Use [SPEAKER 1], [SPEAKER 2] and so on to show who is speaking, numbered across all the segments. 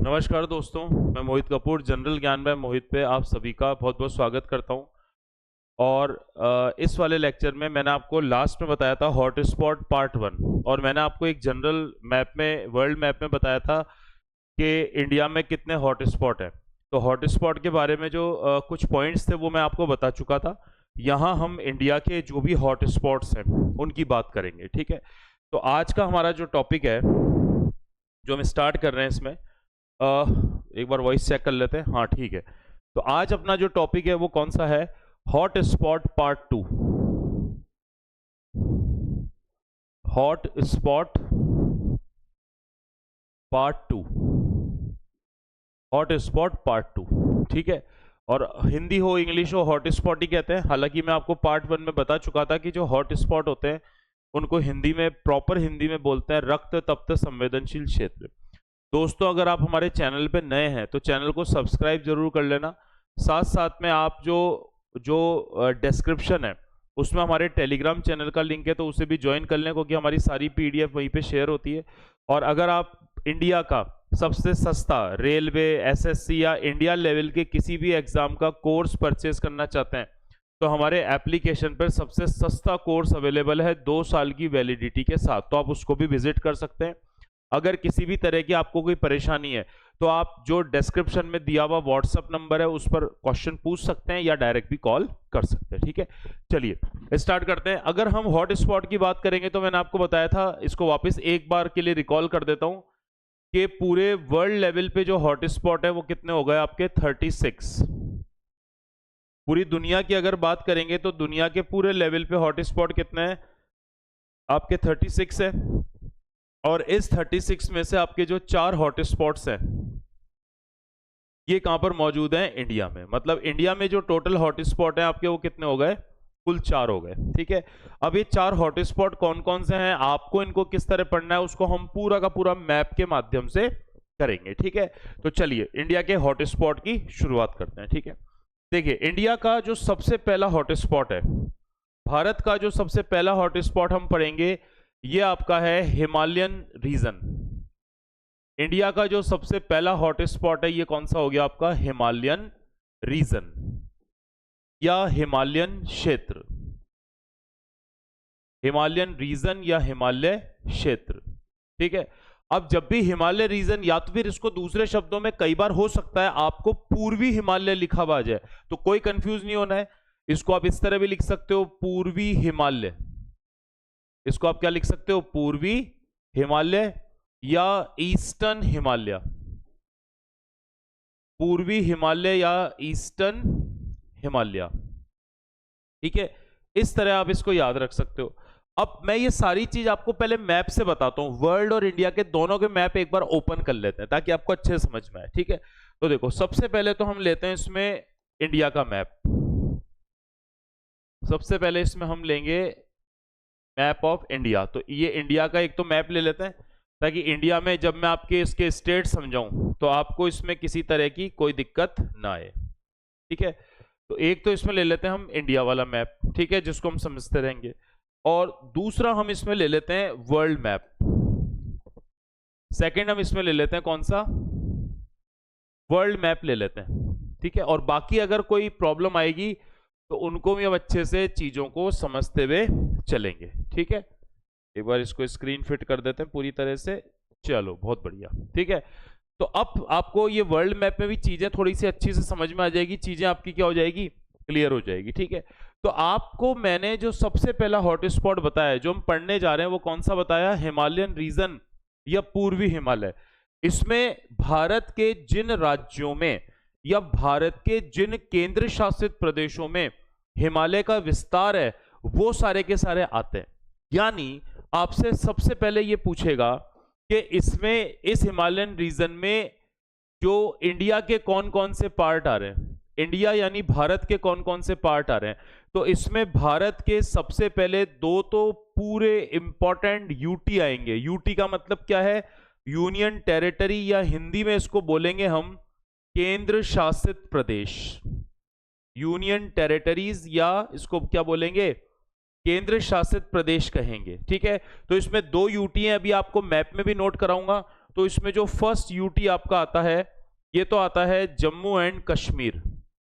[SPEAKER 1] नमस्कार दोस्तों, मैं मोहित कपूर जनरल ज्ञान में मोहित पे आप सभी का बहुत बहुत स्वागत करता हूं। और इस वाले लेक्चर में मैंने आपको लास्ट में बताया था हॉट स्पॉट पार्ट 1 और मैंने आपको एक जनरल मैप में वर्ल्ड मैप में बताया था कि इंडिया में कितने हॉट स्पॉट हैं। तो हॉट स्पॉट के बारे में जो कुछ पॉइंट्स थे वो मैं आपको बता चुका था। यहाँ हम इंडिया के जो भी हॉट स्पॉट्स हैं उनकी बात करेंगे, ठीक है। तो आज का हमारा जो टॉपिक है जो हम स्टार्ट कर रहे हैं इसमें एक बार वॉइस चेक कर लेते हैं। हाँ ठीक है। तो आज अपना जो टॉपिक है वो कौन सा है? Hot spot part 2। Hot spot part 2। Hot spot part 2, ठीक है। और हिंदी हो इंग्लिश हो हॉट स्पॉट ही कहते हैं। हालांकि मैं आपको पार्ट 1 में बता चुका था कि जो हॉट स्पॉट होते हैं उनको हिंदी में प्रॉपर हिंदी में बोलते हैं रक्त तप्त संवेदनशील क्षेत्र। दोस्तों अगर आप हमारे चैनल पे नए हैं तो चैनल को सब्सक्राइब जरूर कर लेना। साथ साथ में आप जो डिस्क्रिप्शन है उसमें हमारे टेलीग्राम चैनल का लिंक है तो उसे भी ज्वाइन कर लें, क्योंकि हमारी सारी पीडीएफ वहीं पे शेयर होती है। और अगर आप इंडिया का सबसे सस्ता रेलवे, एसएससी या इंडिया लेवल के किसी भी एग्जाम का कोर्स परचेज करना चाहते हैं तो हमारे एप्लीकेशन पर सबसे सस्ता कोर्स अवेलेबल है 2 साल की वैलिडिटी के साथ, तो आप उसको भी विजिट कर सकते हैं। अगर किसी भी तरह की आपको कोई परेशानी है तो आप जो डिस्क्रिप्शन में दिया हुआ व्हाट्सएप नंबर है उस पर क्वेश्चन पूछ सकते हैं या डायरेक्ट भी कॉल कर सकते हैं, ठीक है। चलिए स्टार्ट करते हैं। अगर हम हॉट स्पॉट की बात करेंगे तो मैंने आपको बताया था, इसको वापस एक बार के लिए रिकॉल कर देता हूं कि पूरे वर्ल्ड लेवल पे जो हॉट स्पॉट है वो कितने हो गए आपके 36। पूरी दुनिया की अगर बात करेंगे तो दुनिया के पूरे लेवल पे हॉट स्पॉट कितने हैं आपके 36 है। और इस 36 में से आपके जो 4 हॉट स्पॉट्स हैं ये कहां पर मौजूद हैं? इंडिया में। मतलब इंडिया में जो टोटल हॉट स्पॉट है आपके वो कितने हो गए? कुल 4 हो गए, ठीक है। अब ये 4 हॉट स्पॉट कौन कौन से हैं, आपको इनको किस तरह पढ़ना है उसको हम पूरा का पूरा मैप के माध्यम से करेंगे, ठीक है। तो चलिए इंडिया के हॉट स्पॉट की शुरुआत करते हैं, ठीक है। देखिए इंडिया का जो सबसे पहला हॉट स्पॉट है, भारत का जो सबसे पहला हॉट स्पॉट हम पढ़ेंगे ये आपका है हिमालयन रीजन। इंडिया का जो सबसे पहला हॉट स्पॉट है ये कौन सा हो गया आपका? हिमालयन रीजन या हिमालयन क्षेत्र। हिमालयन रीजन या हिमालय क्षेत्र, ठीक है। अब जब भी हिमालय रीजन, या तो फिर इसको दूसरे शब्दों में कई बार हो सकता है आपको पूर्वी हिमालय लिखा हुआ आ जाए, तो कोई कंफ्यूज नहीं होना है। इसको आप इस तरह भी लिख सकते हो पूर्वी हिमालय। इसको आप क्या लिख सकते हो? पूर्वी हिमालय या ईस्टर्न हिमालय। पूर्वी हिमालय या ईस्टर्न हिमालय, ठीक है। इस तरह आप इसको याद रख सकते हो। अब मैं ये सारी चीज आपको पहले मैप से बताता हूं। वर्ल्ड और इंडिया के दोनों के मैप एक बार ओपन कर लेते हैं ताकि आपको अच्छे से समझ में आए, ठीक है। तो देखो सबसे पहले तो हम लेते हैं इसमें इंडिया का मैप। सबसे पहले इसमें हम लेंगे मैप ऑफ इंडिया। तो ये इंडिया का एक तो मैप ले लेते हैं ताकि इंडिया में जब मैं आपके इसके स्टेट समझाऊं तो आपको इसमें किसी तरह की कोई दिक्कत ना आए, ठीक है। तो एक तो इसमें ले लेते हैं हम इंडिया वाला मैप, ठीक है, जिसको हम समझते रहेंगे। और दूसरा हम इसमें ले लेते हैं वर्ल्ड मैप। सेकंड हम इसमें ले लेते हैं कौन सा? वर्ल्ड मैप ले लेते हैं, ठीक है। और बाकी अगर कोई प्रॉब्लम आएगी तो उनको भी हम अच्छे से चीजों को समझते हुए चलेंगे, ठीक है। एक बार इसको स्क्रीन फिट कर देते हैं पूरी तरह से। चलो बहुत बढ़िया, ठीक है। तो अब आपको ये वर्ल्ड मैप में भी चीजें थोड़ी सी अच्छी से समझ में आ जाएगी, चीजें आपकी क्या हो जाएगी? क्लियर हो जाएगी, ठीक है। तो आपको मैंने जो सबसे पहला हॉट स्पॉट बताया जो हम पढ़ने जा रहे हैं वो कौन सा बताया? हिमालयन रीजन या पूर्वी हिमालय। इसमें भारत के जिन राज्यों में या भारत के जिन केंद्र शासित प्रदेशों में हिमालय का विस्तार है वो सारे के सारे आते हैं। यानी आपसे सबसे पहले ये पूछेगा कि इसमें इस हिमालयन रीजन में जो इंडिया के कौन कौन से पार्ट आ रहे हैं, इंडिया यानी भारत के कौन कौन से पार्ट आ रहे हैं। तो इसमें भारत के सबसे पहले 2 तो पूरे इंपॉर्टेंट यूटी आएंगे। यूटी का मतलब क्या है? यूनियन टेरिटरी, या हिंदी में इसको बोलेंगे हम केंद्र शासित प्रदेश। यूनियन टेरिटरीज या इसको क्या बोलेंगे? केंद्र शासित प्रदेश कहेंगे, ठीक है। तो इसमें 2 यूटी हैं, अभी आपको मैप में भी नोट कराऊंगा। तो इसमें जो फर्स्ट यूटी आपका आता है ये तो आता है जम्मू एंड कश्मीर।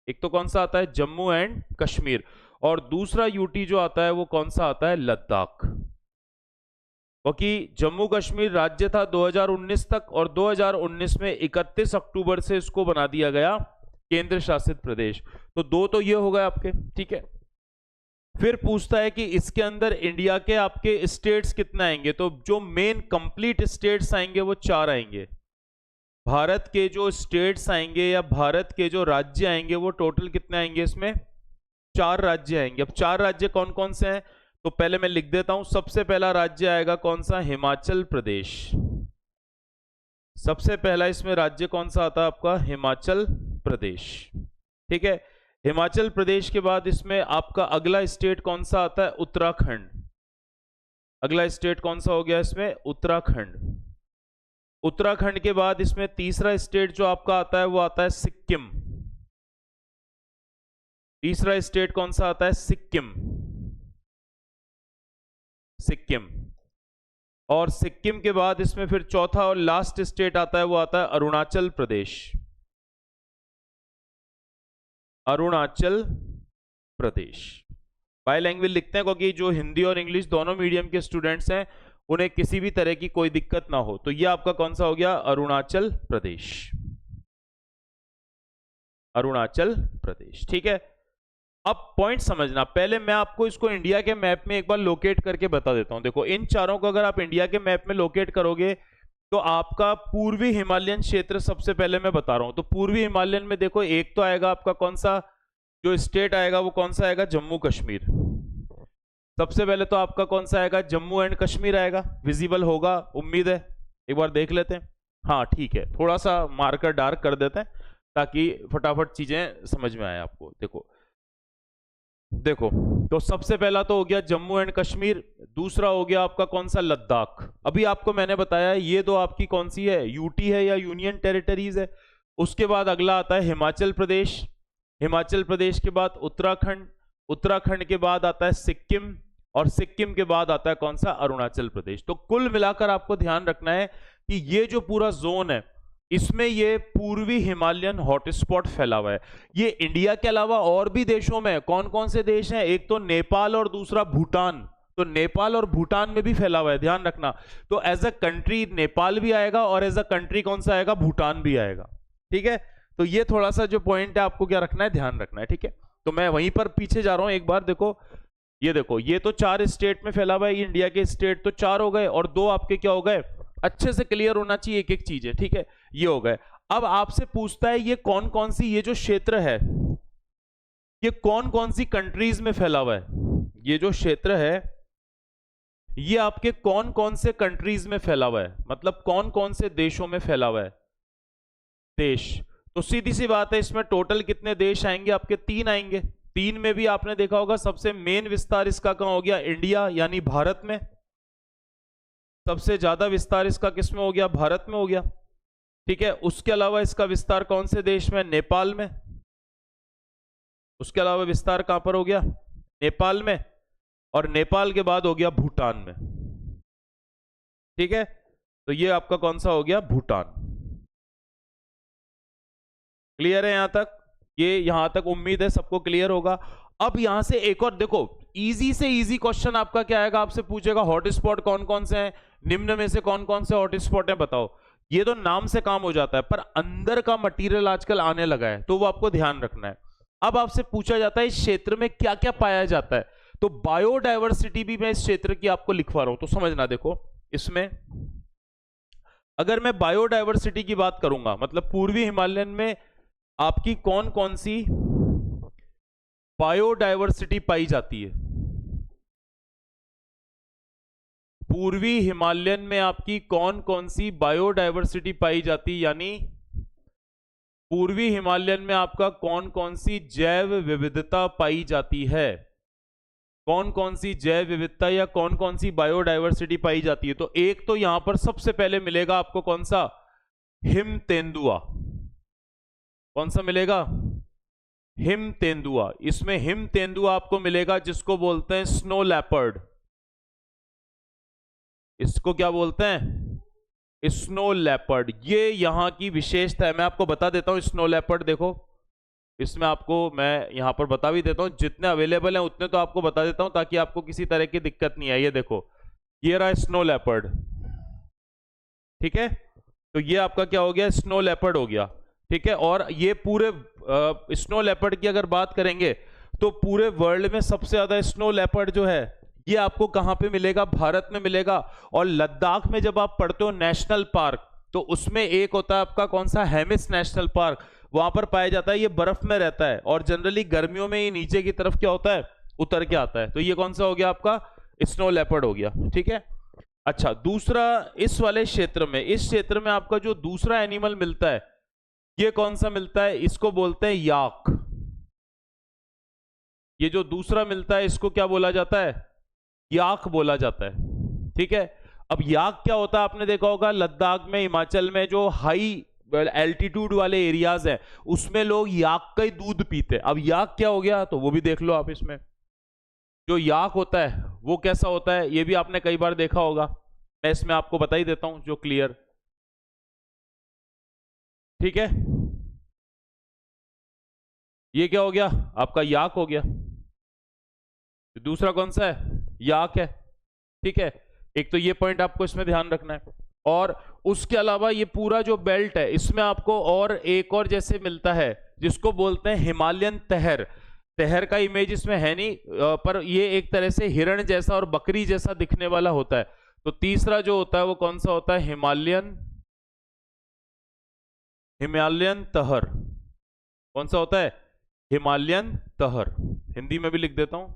[SPEAKER 1] एक तो कौन सा आता है, जम्मू एंड कश्मीर, और दूसरा यूटी जो आता है वो कौन सा आता है, लद्दाख। क्योंकि जम्मू कश्मीर राज्य था 2019 तक, और 2019 में 31 अक्टूबर से इसको बना दिया गया केंद्र शासित प्रदेश। तो दो तो ये हो गए आपके, ठीक है। फिर पूछता है कि इसके अंदर इंडिया के आपके स्टेट्स कितने आएंगे, तो जो मेन कंप्लीट स्टेट्स आएंगे वो 4 आएंगे। भारत के जो स्टेट्स आएंगे या भारत के जो राज्य आएंगे वो टोटल कितने आएंगे, इसमें 4 राज्य आएंगे। अब 4 राज्य कौन कौन से हैं, तो पहले मैं लिख देता हूं। सबसे पहला राज्य आएगा कौन सा, हिमाचल प्रदेश। सबसे पहला इसमें राज्य कौन सा आता है आपका, हिमाचल प्रदेश, ठीक है। हिमाचल प्रदेश के बाद इसमें आपका अगला स्टेट कौन सा आता है, उत्तराखंड। अगला स्टेट कौन सा हो गया इसमें, उत्तराखंड। उत्तराखंड के बाद इसमें तीसरा स्टेट जो आपका आता है वो आता है सिक्किम। तीसरा स्टेट कौन सा आता है, सिक्किम। सिक्किम। और सिक्किम के बाद इसमें फिर चौथा और लास्ट स्टेट आता है वो आता है अरुणाचल प्रदेश। अरुणाचल प्रदेश। बाईलैंग्वेज लिखते हैं क्योंकि जो हिंदी और इंग्लिश दोनों मीडियम के स्टूडेंट्स हैं उन्हें किसी भी तरह की कोई दिक्कत ना हो। तो ये आपका कौन सा हो गया, अरुणाचल प्रदेश। अरुणाचल प्रदेश, ठीक है। अब पॉइंट समझना, पहले मैं आपको इसको इंडिया के मैप में एक बार लोकेट करके बता देता हूं। देखो इन चारों को अगर आप इंडिया के मैप में लोकेट करोगे तो आपका पूर्वी हिमालयन क्षेत्र सबसे पहले मैं बता रहा हूं। तो पूर्वी हिमालयन में देखो एक तो आएगा आपका कौन सा, जो स्टेट आएगा वो कौन सा आएगा, जम्मू कश्मीर। सबसे पहले तो आपका कौन सा आएगा, जम्मू एंड कश्मीर आएगा। विजिबल होगा उम्मीद है, एक बार देख लेते हैं। हाँ ठीक है, थोड़ा सा मार्कर डार्क कर देते हैं ताकि फटाफट चीजें समझ में आए आपको। देखो देखो, तो सबसे पहला तो हो गया जम्मू एंड कश्मीर, दूसरा हो गया आपका कौन सा, लद्दाख। अभी आपको मैंने बताया ये दो आपकी कौन सी है, यूटी है या यूनियन टेरिटरीज है। उसके बाद अगला आता है हिमाचल प्रदेश। हिमाचल प्रदेश के बाद उत्तराखंड। उत्तराखंड के बाद आता है सिक्किम, और सिक्किम के बाद आता है कौन सा, अरुणाचल प्रदेश। तो कुल मिलाकर आपको ध्यान रखना है कि ये जो पूरा जोन है इसमें ये पूर्वी हिमालयन हॉटस्पॉट फैला हुआ है। ये इंडिया के अलावा और भी देशों में कौन कौन से देश हैं, एक तो नेपाल और दूसरा भूटान। तो नेपाल और भूटान में भी फैला हुआ है, ध्यान रखना। तो एज अ कंट्री नेपाल भी आएगा और एज अ कंट्री कौन सा आएगा, भूटान भी आएगा, ठीक है। तो ये थोड़ा सा जो पॉइंट है आपको क्या रखना है, ध्यान रखना है, ठीक है। तो मैं वहीं पर पीछे जा रहा हूं, एक बार देखो। ये देखो, ये तो 4 स्टेट में फैला हुआ है, इंडिया के स्टेट तो 4 हो गए और 2 आपके क्या हो गए, अच्छे से क्लियर होना चाहिए एक एक चीज है, ठीक है। ये हो गए। अब आपसे पूछता है ये कौन कौन सी, ये जो क्षेत्र है ये कौन कौन सी कंट्रीज में फैला हुआ है। ये जो क्षेत्र है ये आपके कौन कौन से कंट्रीज में फैला हुआ है, मतलब कौन कौन से देशों में फैला हुआ है, देश। तो सीधी सी बात है, इसमें टोटल कितने देश आएंगे आपके, 3 आएंगे। 3 में भी आपने देखा होगा सबसे मेन विस्तार इसका कहां हो गया, इंडिया यानी भारत में। सबसे ज्यादा विस्तार इसका किस में हो गया, भारत में हो गया, ठीक है। उसके अलावा इसका विस्तार कौन से देश में, नेपाल में। उसके अलावा विस्तार कहां पर हो गया, नेपाल में, और नेपाल के बाद हो गया भूटान में, ठीक है। तो ये आपका कौन सा हो गया, भूटान। क्लियर है यहां तक, ये यहां तक उम्मीद है सबको क्लियर होगा। अब यहां से एक और देखो, इजी से इजी क्वेश्चन आपका क्या आएगा, आपसे पूछेगा हॉटस्पॉट कौन कौन से हैं, निम्न में से कौन कौन से हॉटस्पॉट हैं बताओ। ये तो नाम से काम हो जाता है, पर अंदर का मटेरियल आजकल आने लगा है तो वो आपको ध्यान रखना है। अब आपसे पूछा जाता है इस क्षेत्र में क्या क्या पाया जाता है, तो बायोडायवर्सिटी भी मैं इस क्षेत्र की आपको लिखवा रहा हूं, तो समझना। देखो इसमें अगर मैं बायोडायवर्सिटी की बात करूंगा, मतलब पूर्वी हिमालयन में आपकी कौन कौन सी बायोडायवर्सिटी पाई जाती है। पूर्वी हिमालयन में आपकी कौन कौन सी बायोडायवर्सिटी पाई जाती है, यानी पूर्वी हिमालयन में आपका कौन कौन सी जैव विविधता पाई जाती है, कौन कौन सी जैव विविधता या कौन कौन सी बायोडायवर्सिटी पाई जाती है। तो एक तो यहां पर सबसे पहले मिलेगा आपको कौन सा, हिम तेंदुआ। कौन सा मिलेगा, हिम तेंदुआ। इसमें हिम तेंदुआ आपको मिलेगा जिसको बोलते हैं स्नो लेपर्ड। इसको क्या बोलते हैं, स्नो लेपर्ड, ये यहाँ की विशेषता है। मैं आपको बता देता हूँ स्नो लेपर्ड, देखो इसमें आपको मैं यहाँ पर बता भी देता हूँ, जितने अवेलेबल हैं उतने तो आपको बता देता हूँ ताकि आपको किसी तरह की दिक्कत नहीं आए। ये देखो, ये रहा स्नो लेपर्ड, ठीक है, तो ये आपका क्या हो गया, स्नो लेपर्ड हो गया, ठीक है। और ये पूरे स्नो लेपर्ड की अगर बात करेंगे तो पूरे वर्ल्ड में सबसे ज्यादा स्नो लेपर्ड जो है ये आपको कहां पे मिलेगा, भारत में मिलेगा। और लद्दाख में जब आप पढ़ते हो नेशनल पार्क, तो उसमें एक होता है आपका कौन सा, हेमिस नेशनल पार्क, वहां पर पाया जाता है। ये बर्फ में रहता है और जनरली गर्मियों में ये नीचे की तरफ क्या होता है, उतर के आता है। तो ये कौन सा हो गया आपका, स्नो लेपर्ड हो गया, ठीक है। अच्छा, दूसरा इस वाले क्षेत्र में, इस क्षेत्र में आपका जो दूसरा एनिमल मिलता है ये कौन सा मिलता है, इसको बोलते हैं याक। ये जो दूसरा मिलता है इसको क्या बोला जाता है, याक बोला जाता है, ठीक है। अब याक क्या होता है, आपने देखा होगा लद्दाख में, हिमाचल में जो हाई एल्टीट्यूड वाले एरियाज हैं उसमें लोग याक का ही दूध पीते हैं। अब याक क्या हो गया, तो वो भी देख लो आप। इसमें जो याक होता है वो कैसा होता है, ये भी आपने कई बार देखा होगा, मैं इसमें आपको बता ही देता हूं जो क्लियर, ठीक है। ये क्या हो गया आपका, याक हो गया। दूसरा कौन सा है, याक है, ठीक है। एक तो ये पॉइंट आपको इसमें ध्यान रखना है। और उसके अलावा ये पूरा जो बेल्ट है इसमें आपको और एक और जैसे मिलता है जिसको बोलते हैं हिमालयन तहर। तहर का इमेज इसमें है नहीं, पर ये एक तरह से हिरण जैसा और बकरी जैसा दिखने वाला होता है। तो तीसरा जो होता है वो कौन सा होता है, हिमालयन, हिमालयन तहर। कौन सा होता है, हिमालयन तहर। हिंदी में भी लिख देता हूं।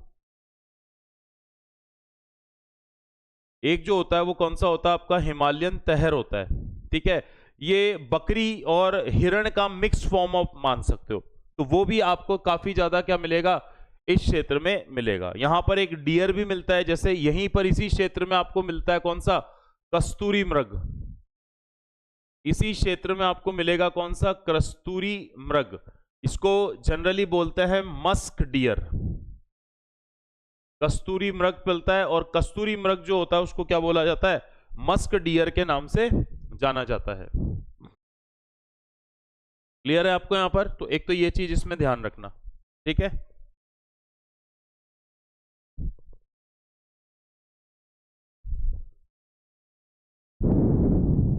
[SPEAKER 1] एक जो होता है वो कौन सा होता है आपका, हिमालयन तहर होता है, ठीक है। ये बकरी और हिरण का मिक्स फॉर्म ऑफ मान सकते हो। तो वो भी आपको काफी ज्यादा क्या मिलेगा, इस क्षेत्र में मिलेगा। यहां पर एक डियर भी मिलता है, जैसे यहीं पर इसी क्षेत्र में आपको मिलता है कौन सा, कस्तूरी मृग। इसी क्षेत्र में आपको मिलेगा कौन सा, कस्तूरी मृग। इसको जनरली बोलते हैं मस्क डियर। कस्तूरी मृग मिलता है, और कस्तूरी मृग जो होता है उसको क्या बोला जाता है, मस्क डियर के नाम से जाना जाता है। क्लियर है आपको यहां पर, तो एक तो ये चीज इसमें ध्यान रखना, ठीक है।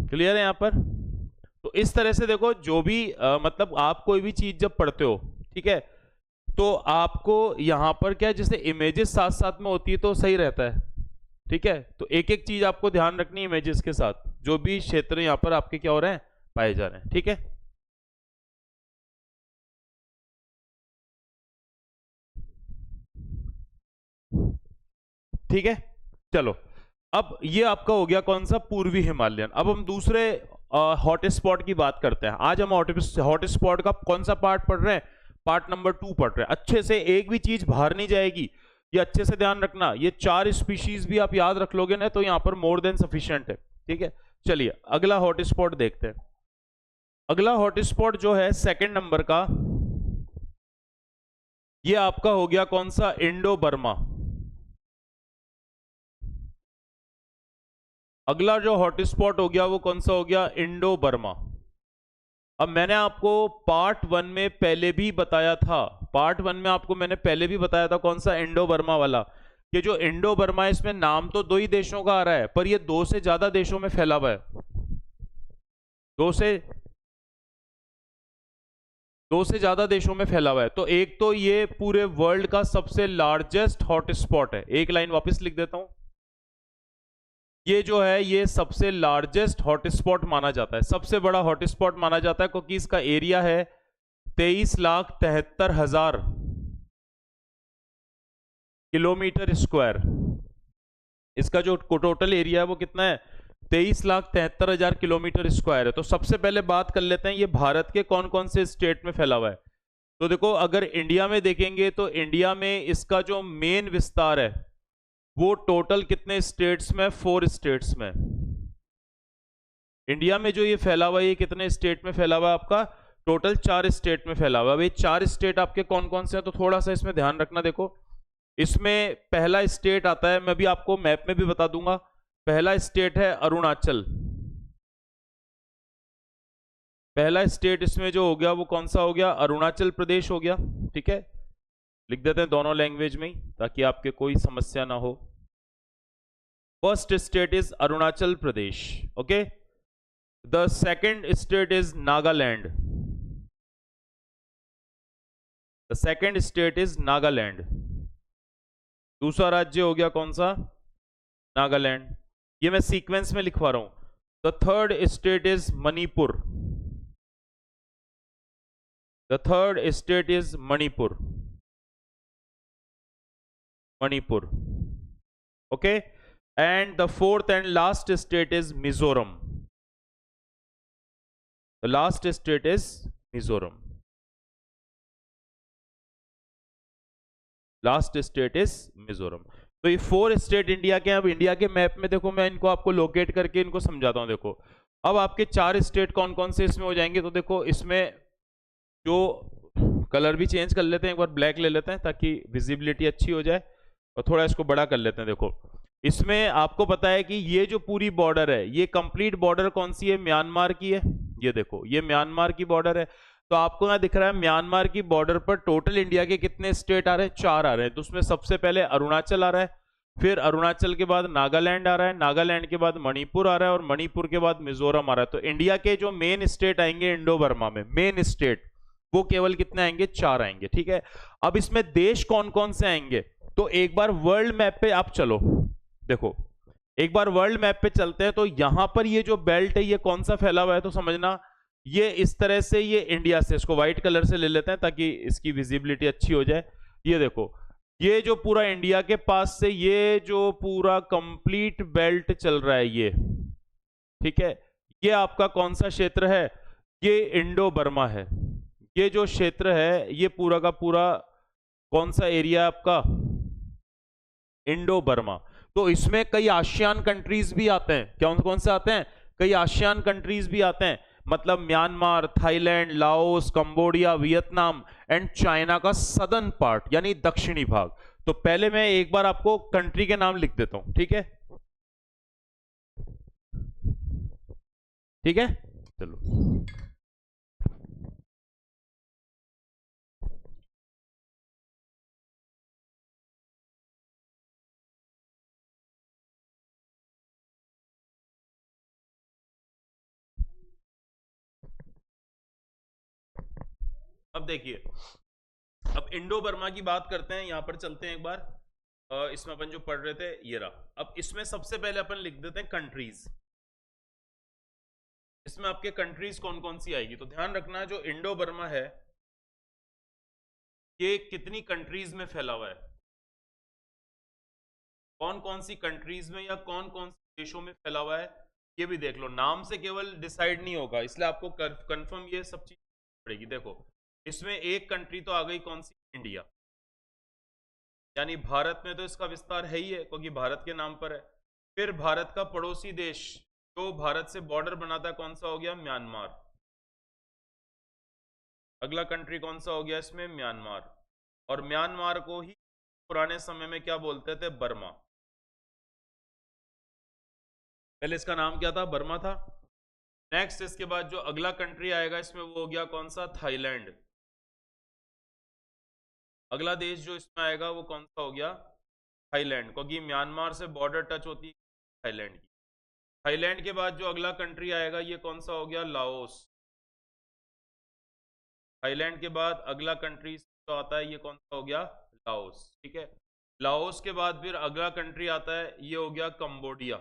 [SPEAKER 1] क्लियर है यहां पर। तो इस तरह से देखो, जो भी मतलब आप कोई भी चीज जब पढ़ते हो, ठीक है, तो आपको यहां पर क्या, जैसे इमेजेस साथ साथ में होती है तो सही रहता है, ठीक है। तो एक एक चीज आपको ध्यान रखनी है इमेजेस के साथ, जो भी क्षेत्र यहां पर आपके क्या हो रहे हैं, पाए जा रहे हैं, ठीक है। ठीक है, चलो। अब ये आपका हो गया कौन सा, पूर्वी हिमालयन। अब हम दूसरे हॉट स्पॉट की बात करते हैं। आज हम हॉट स्पॉट का कौन सा पार्ट पढ़ रहे हैं, पार्ट नंबर 2 पढ़ रहे हैं। अच्छे से एक भी चीज बाहर नहीं जाएगी, ये अच्छे से ध्यान रखना। ये 4 स्पीशीज भी आप याद रख लोगे ना तो यहां पर मोर देन सफिशिएंट है, ठीक है। चलिए अगला हॉट स्पॉट देखते हैं। अगला हॉट स्पॉट जो है सेकंड नंबर का, ये आपका हो गया कौन सा, इंडो बर्मा। अगला जो हॉट स्पॉट हो गया वो कौन सा हो गया, इंडो बर्मा। अब मैंने आपको पार्ट 1 में पहले भी बताया था, पार्ट 1 में आपको मैंने पहले भी बताया था कौन सा, इंडो बर्मा वाला। ये जो इंडो बर्मा है इसमें नाम तो 2 ही देशों का आ रहा है, पर ये 2 से ज्यादा देशों में फैला हुआ है। 2 से ज्यादा देशों में फैला हुआ है। तो एक तो ये पूरे वर्ल्ड का सबसे लार्जेस्ट हॉट स्पॉट है। एक लाइन वापस लिख देता हूं, ये जो है ये सबसे लार्जेस्ट हॉटस्पॉट माना जाता है, सबसे बड़ा हॉटस्पॉट माना जाता है, क्योंकि इसका एरिया है 23,73,000 किलोमीटर स्क्वायर। इसका जो टोटल एरिया है वो कितना है, 23,73,000 किलोमीटर स्क्वायर है। तो सबसे पहले बात कर लेते हैं ये भारत के कौन कौन से स्टेट में फैला हुआ है। तो देखो, अगर इंडिया में देखेंगे तो इंडिया में इसका जो मेन विस्तार है वो टोटल कितने स्टेट्स में, 4 स्टेट्स में। इंडिया में जो ये फैला हुआ है ये कितने स्टेट में फैला हुआ है आपका, टोटल 4 स्टेट में फैला हुआ है। ये 4 स्टेट आपके कौन कौन से हैं, तो थोड़ा सा इसमें ध्यान रखना। देखो, इसमें पहला स्टेट आता है, मैं भी आपको मैप में भी बता दूंगा। पहला स्टेट है अरुणाचल, पहला स्टेट इसमें जो हो गया वो कौन सा हो गया, अरुणाचल प्रदेश हो गया। ठीक है, लिख देते हैं दोनों लैंग्वेज में ही ताकि आपके कोई समस्या ना हो। First state is Arunachal Pradesh, okay. The second state is Nagaland. The second state is Nagaland. दूसरा राज्य हो गया कौन सा, नागालैंड। ये मैं सीक्वेंस में लिखवा रहा हूं। The third state is Manipur. The third state is Manipur, Manipur, okay. And the fourth and last state is Mizoram. The last state is Mizoram. Last state is Mizoram. तो ये 4 स्टेट इंडिया के। अब इंडिया के मैप में देखो, मैं इनको आपको लोकेट करके इनको समझाता हूं। देखो अब आपके 4 स्टेट कौन कौन से इसमें हो जाएंगे। तो देखो इसमें जो कलर भी चेंज कर लेते हैं, एक बार ब्लैक ले लेते हैं ताकि विजिबिलिटी अच्छी हो जाए, और थोड़ा इसको बड़ा कर लेते हैं। देखो इसमें आपको पता है कि ये जो पूरी बॉर्डर है, ये कंप्लीट बॉर्डर कौन सी है, म्यांमार की है। ये देखो ये म्यांमार की बॉर्डर है। तो आपको यहाँ दिख रहा है म्यांमार की बॉर्डर पर टोटल इंडिया के कितने स्टेट आ रहे हैं, 4 आ रहे हैं। तो उसमें सबसे पहले अरुणाचल आ रहा है, फिर अरुणाचल के बाद नागालैंड आ रहा है, नागालैंड के बाद मणिपुर आ रहा है, और मणिपुर के बाद मिजोरम आ रहा है। तो इंडिया के जो मेन स्टेट आएंगे इंडो बर्मा में, मेन स्टेट वो केवल कितने आएंगे, 4 आएंगे। ठीक है, अब इसमें देश कौन कौन से आएंगे, तो एक बार वर्ल्ड मैप पे आप चलो। देखो एक बार वर्ल्ड मैप पे चलते हैं, तो यहां पर ये जो बेल्ट है ये कौन सा फैला हुआ है, तो समझना ये इस तरह से, ये इंडिया से, इसको व्हाइट कलर से ले लेते हैं ताकि इसकी विजिबिलिटी अच्छी हो जाए। ये देखो ये जो पूरा इंडिया के पास से ये जो पूरा कंप्लीट बेल्ट चल रहा है ये, ठीक है, ये आपका कौन सा क्षेत्र है, ये इंडो बर्मा है। ये जो क्षेत्र है ये पूरा का पूरा कौन सा एरिया है आपका, इंडो बर्मा। तो इसमें कई आसियान कंट्रीज भी आते हैं। कौन कौन से आते हैं, कई आसियान कंट्रीज भी आते हैं, मतलब Myanmar, Thailand, Laos, Cambodia, Vietnam and China का सदर्न पार्ट यानी दक्षिणी भाग। तो पहले मैं एक बार आपको कंट्री के नाम लिख देता हूं, ठीक है, ठीक है, चलो। अब देखिए, अब इंडो बर्मा की बात करते हैं, यहां पर चलते हैं एक बार। इसमें अपन जो पढ़ रहे थे ये रहा। अब इसमें सबसे पहले अपन लिख देते हैं कंट्रीज। इसमें आपके कंट्रीज कौन कौन सी आएगी, तो ध्यान रखना जो इंडो बर्मा है ये कितनी कंट्रीज में फैला हुआ है, कौन कौन सी कंट्रीज में या कौन कौन से देशों में फैला हुआ है, ये भी देख लो। नाम से केवल डिसाइड नहीं होगा, इसलिए आपको कंफर्म ये सब चीज पड़ेगी। देखो इसमें एक कंट्री तो आ गई कौन सी, इंडिया, यानी भारत में तो इसका विस्तार है ही है क्योंकि भारत के नाम पर है। फिर भारत का पड़ोसी देश जो भारत से बॉर्डर बनाता है कौन सा हो गया, म्यांमार। अगला कंट्री कौन सा हो गया इसमें, म्यांमार। और म्यांमार को ही पुराने समय में क्या बोलते थे, बर्मा। पहले इसका नाम क्या था, बर्मा था। नेक्स्ट इसके बाद जो अगला कंट्री आएगा इसमें वो हो गया कौन सा, थाईलैंड। अगला देश जो इसमें आएगा वो कौन सा हो गया, थाईलैंड, क्योंकि म्यांमार से बॉर्डर टच होती है थाईलैंड की। थाईलैंड के बाद जो अगला कंट्री आएगा ये कौन सा हो गया, लाओस। थाईलैंड के बाद अगला कंट्री जो आता है ये कौन सा हो गया, लाओस। ठीक है, लाओस के बाद फिर अगला कंट्री आता है ये हो गया कंबोडिया।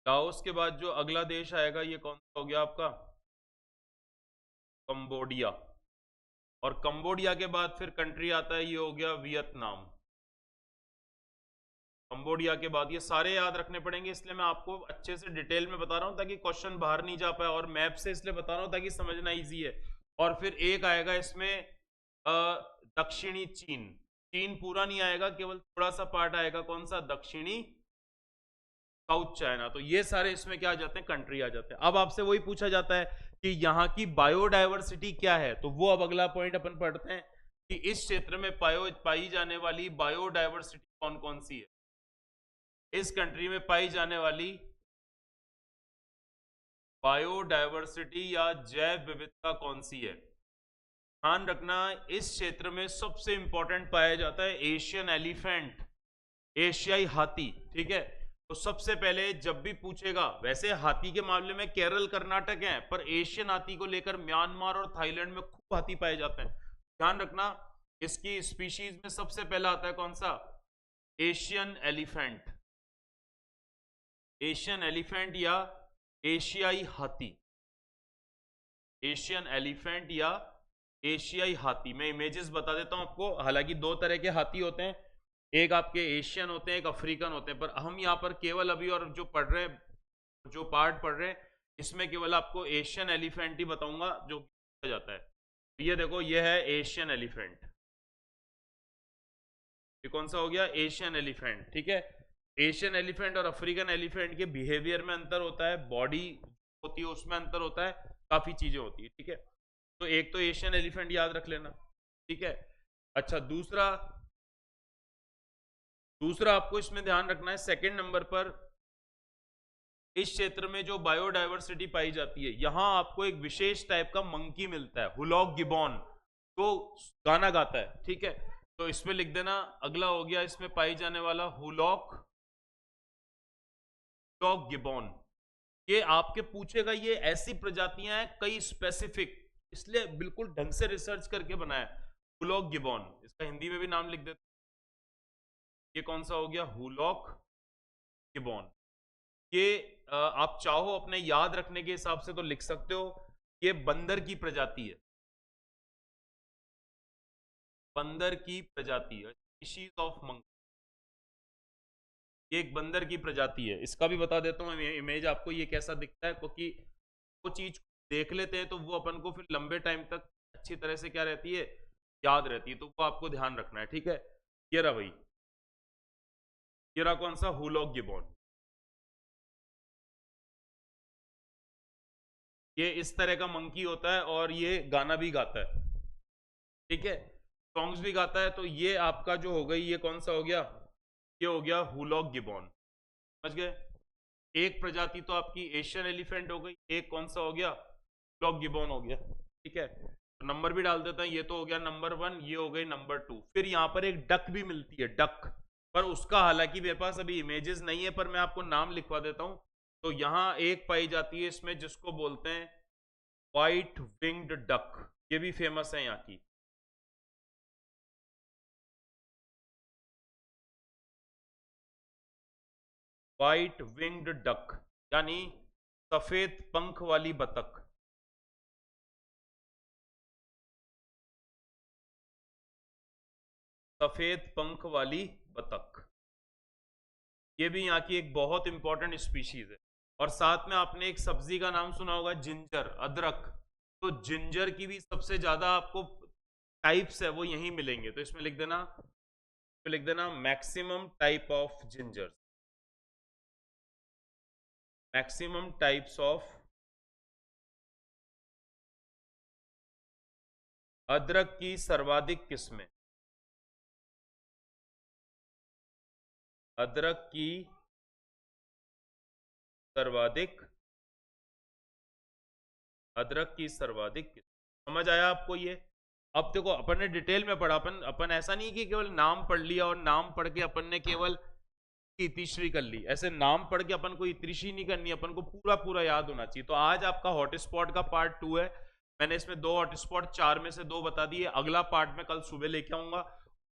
[SPEAKER 1] लाओस के बाद जो अगला देश आएगा ये कौन सा हो गया आपका, कंबोडिया। और कंबोडिया के बाद फिर कंट्री आता है ये हो गया वियतनाम। कंबोडिया के बाद ये सारे याद रखने पड़ेंगे, इसलिए मैं आपको अच्छे से डिटेल में बता रहा हूं ताकि क्वेश्चन बाहर नहीं जा पाए, और मैप से इसलिए बता रहा हूं ताकि समझना इजी है। और फिर एक आएगा इसमें दक्षिणी चीन। चीन पूरा नहीं आएगा, केवल थोड़ा सा पार्ट आएगा, कौन सा, दक्षिणी साउथ चाइना। तो ये सारे इसमें क्या आ जाते हैं, कंट्री आ जाते हैं। अब आपसे वही पूछा जाता है कि यहाँ की बायोडायवर्सिटी क्या है, तो वो अब अगला पॉइंट अपन पढ़ते हैं कि इस क्षेत्र में पाई जाने वाली बायोडायवर्सिटी कौन कौन सी है। इस कंट्री में पाई जाने वाली बायोडायवर्सिटी या जैव विविधता कौन सी है? ध्यान रखना, इस क्षेत्र में सबसे इंपॉर्टेंट पाया जाता है एशियन एलिफेंट, एशियाई हाथी। ठीक है, तो सबसे पहले जब भी पूछेगा, वैसे हाथी के मामले में केरल कर्नाटक है, पर एशियन हाथी को लेकर म्यांमार और थाईलैंड में खूब हाथी पाए जाते हैं। ध्यान रखना, इसकी स्पीशीज में सबसे पहला आता है कौन सा? एशियन एलिफेंट, एशियन एलिफेंट या एशियाई हाथी, एशियन एलिफेंट या एशियाई हाथी। मैं इमेजेस बता देता हूं आपको। हालांकि दो तरह के हाथी होते हैं, एक आपके एशियन होते हैं, एक अफ्रीकन होते हैं, पर हम यहाँ पर केवल अभी और जो पढ़ रहे हैं, जो पार्ट पढ़ रहे हैं, इसमें केवल आपको एशियन एलिफेंट ही बताऊंगा जो जाता है। ये देखो, ये है एशियन एलिफेंट, ये कौन सा हो गया? Asian elephant. ठीक है, एशियन एलिफेंट और अफ्रीकन एलिफेंट के बिहेवियर में अंतर होता है, बॉडी होती है उसमें अंतर होता है, काफी चीजें होती है। ठीक है, तो एक तो एशियन एलिफेंट याद रख लेना। ठीक है, अच्छा, दूसरा आपको इसमें ध्यान रखना है, सेकंड नंबर पर इस क्षेत्र में जो बायोडायवर्सिटी पाई जाती है, यहां आपको एक विशेष टाइप का मंकी मिलता है, हुलॉक गिबॉन, तो गाना गाता है। ठीक है, तो इसमें लिख देना। अगला हो गया इसमें पाई जाने वाला हुलॉक गिबॉन। ये आपके पूछेगा, ये ऐसी प्रजातियां हैं कई स्पेसिफिक, इसलिए बिल्कुल ढंग से रिसर्च करके बनाया। हुलॉक गिबॉन, इसका हिंदी में भी नाम लिख देते। ये कौन सा हो गया? Hoolock gibbon. ये आप चाहो अपने याद रखने के हिसाब से तो लिख सकते हो। ये बंदर की प्रजाति है, बंदर की प्रजाति है, स्पीशीज ऑफ मंकी। ये एक बंदर की प्रजाति है। इसका भी बता देता हूँ इमेज आपको, ये कैसा दिखता है, क्योंकि वो चीज देख लेते हैं तो वो अपन को फिर लंबे टाइम तक अच्छी तरह से क्या रहती है, याद रहती है, तो वो आपको ध्यान रखना है। ठीक है, ये रहा भाई, ये रहा कौन सा? Hoolock gibbon. ये इस तरह का मंकी होता है और ये गाना भी गाता है। ठीक है, सॉन्ग्स भी गाता है। तो ये आपका जो हो गई, ये कौन सा हो गया? ये हो गया हुलॉक गिबॉन। समझ गए? एक प्रजाति तो आपकी एशियन एलिफेंट हो गई, एक कौन सा हो गया? हुलॉक गिबॉन हो गया। ठीक है, तो नंबर भी डाल देता है। ये तो हो गया नंबर 1, ये हो गई नंबर 2। फिर यहाँ पर एक डक भी मिलती है, डक, पर उसका हालांकि मेरे पास अभी इमेजेस नहीं है, पर मैं आपको नाम लिखवा देता हूँ। तो यहाँ एक पाई जाती है इसमें जिसको बोलते हैं व्हाइट विंग्ड डक, ये भी फेमस है यहाँ की। व्हाइट विंग्ड डक यानी सफेद पंख वाली बतख। सफेद पंख वाली बतख, ये भी यहाँ की एक बहुत इंपॉर्टेंट स्पीशीज है। और साथ में आपने एक सब्जी का नाम सुना होगा, जिंजर, अदरक। तो जिंजर की भी सबसे ज्यादा आपको टाइप्स है वो यहीं मिलेंगे। तो इसमें लिख देना maximum type of ginger, maximum types of अदरक की सर्वाधिक किस्में, अदरक की सर्वाधिक, अदरक की सर्वाधिक किस्में। समझ आया आपको ये? अब देखो, अपन ने डिटेल में पढ़ा, अपन ऐसा नहीं कि केवल नाम पढ़ लिया और नाम पढ़ के अपन ने केवल इतिश्री कर ली। ऐसे नाम पढ़ के अपन को इतिश्री नहीं करनी, अपन को पूरा पूरा याद होना चाहिए। तो आज आपका हॉटस्पॉट का पार्ट 2 है। मैंने इसमें 2 हॉटस्पॉट, 4 में से 2 बता दिए। अगला पार्ट में कल सुबह लेके आऊंगा,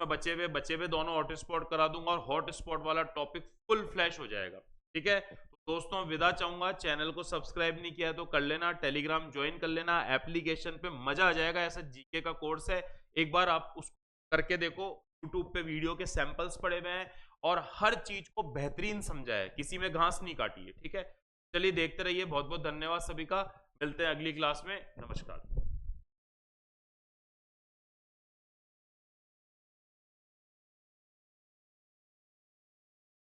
[SPEAKER 1] मैं बचे हुए दोनों हॉटस्पॉट करा दूंगा और हॉटस्पॉट वाला टॉपिक फुल फ्लैश हो जाएगा। ठीक है, तो दोस्तों विदा चाहूंगा। चैनल को सब्सक्राइब नहीं किया है तो कर लेना, टेलीग्राम ज्वाइन कर लेना, एप्लीकेशन पे मजा आ जाएगा। ऐसा जीके का कोर्स है, एक बार आप उसको करके देखो। यूट्यूब पे वीडियो के सैंपल्स पड़े हुए हैं और हर चीज को बेहतरीन समझा है, किसी में घास नहीं काटी है। ठीक है, चलिए देखते रहिए। बहुत बहुत धन्यवाद सभी का, मिलते हैं अगली क्लास में। नमस्कार।